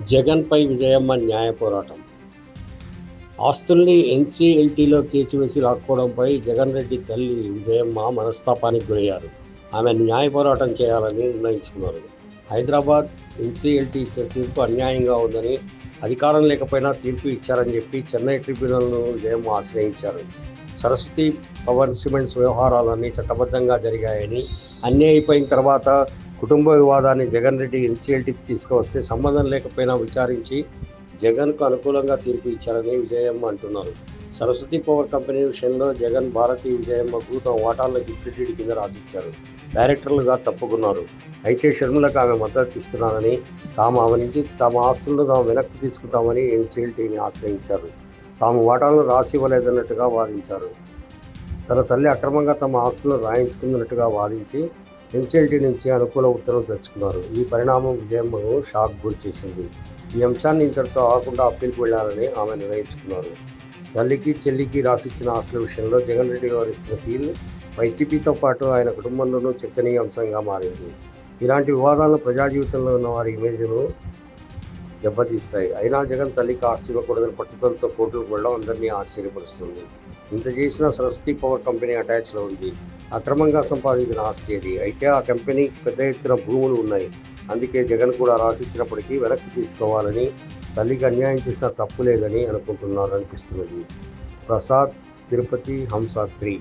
జగన్పై విజయమ్మ న్యాయ పోరాటం. ఆస్తుల్ని ఎన్సీఎల్టీలో కేసు వేసి లాక్కోవడంపై జగన్ రెడ్డి తల్లి విజయమ్మ మనస్తాపానికి గురయ్యారు. ఆమె న్యాయ పోరాటం చేయాలని నిర్ణయించుకున్నారు. హైదరాబాద్ ఎన్సీఎల్టీ ఇచ్చిన తీర్పు అన్యాయంగా ఉందని, అధికారం లేకపోయినా తీర్పు ఇచ్చారని చెప్పి చెన్నై ట్రిబ్యునల్ను విజయమ్మ ఆశ్రయించారు. సరస్వతి పవర్ సిమెంట్స్ వ్యవహారాలన్నీ చట్టబద్ధంగా జరిగాయని, అన్నీ అయిపోయిన తర్వాత కుటుంబ వివాదాన్ని జగన్ రెడ్డి ఎన్సీఎల్టీకి తీసుకువస్తే సంబంధం లేకపోయినా విచారించి జగన్కు అనుకూలంగా తీర్పు ఇచ్చారని విజయమ్మ అంటున్నారు. సరస్వతి పవర్ కంపెనీ విషయంలో జగన్ భారతీ విజయమ్మకు తమ వాటాలను గిఫ్ట్ డీడ్ కింద రాసిచ్చారు. డైరెక్టర్లుగా తప్పుకున్నారు. అయితే షర్మిలకు ఆమె మద్దతు ఇస్తున్నారని, ఆమె నుంచి తమ ఆస్తులను తాము వెనక్కి తీసుకుంటామని ఎన్సీఎల్టీని ఆశ్రయించారు. తాము వాటాలను రాసి ఇవ్వలేదన్నట్టుగా వాదించారు. తన తల్లి అక్రమంగా తమ ఆస్తులను రాయించుకున్నట్టుగా వాదించి ఎన్సీఎల్టీ నుంచి అనుకూల ఉత్తర్వులు తెచ్చుకున్నారు. ఈ పరిణామం విజయమ్మను షాక్ గురి చేసింది. ఈ అంశాన్ని ఇంతటితో ఆగకుండా అప్పీల్కి వెళ్లాలని ఆమె నిర్ణయించుకున్నారు. తల్లికి చెల్లికి రాసిచ్చిన ఆస్తుల విషయంలో జగన్ రెడ్డి వ్యవహరిస్తున్న తీరు వైసీపీతో పాటు ఆయన కుటుంబంలోనూ చర్చనీయాంశంగా మారింది. ఇలాంటి వివాదాలను ప్రజా జీవితంలో ఉన్న వారి ఇమేజ్ను దెబ్బతీస్తాయి. అయినా జగన్ తల్లికి ఆస్తి ఇవ్వకూడదని పట్టుదలతో కోర్టులకు వెళ్ళడం అందరినీ ఆశ్చర్యపరుస్తుంది. ఇంత చేసిన సరస్వతి పవర్ కంపెనీ అటాచ్లో ఉంది. అక్రమంగా సంపాదించిన ఆస్తి అది. అయితే ఆ కంపెనీకి పెద్ద ఎత్తున భూములు ఉన్నాయి. అందుకే జగన్ కూడా రాసిచ్చినప్పటికీ వెనక్కి తీసుకోవాలని, తల్లికి అన్యాయం చేసిన తప్పు లేదని అనుకుంటున్నారు అనిపిస్తున్నది. ప్రసాద్, తిరుపతి, హంస 3.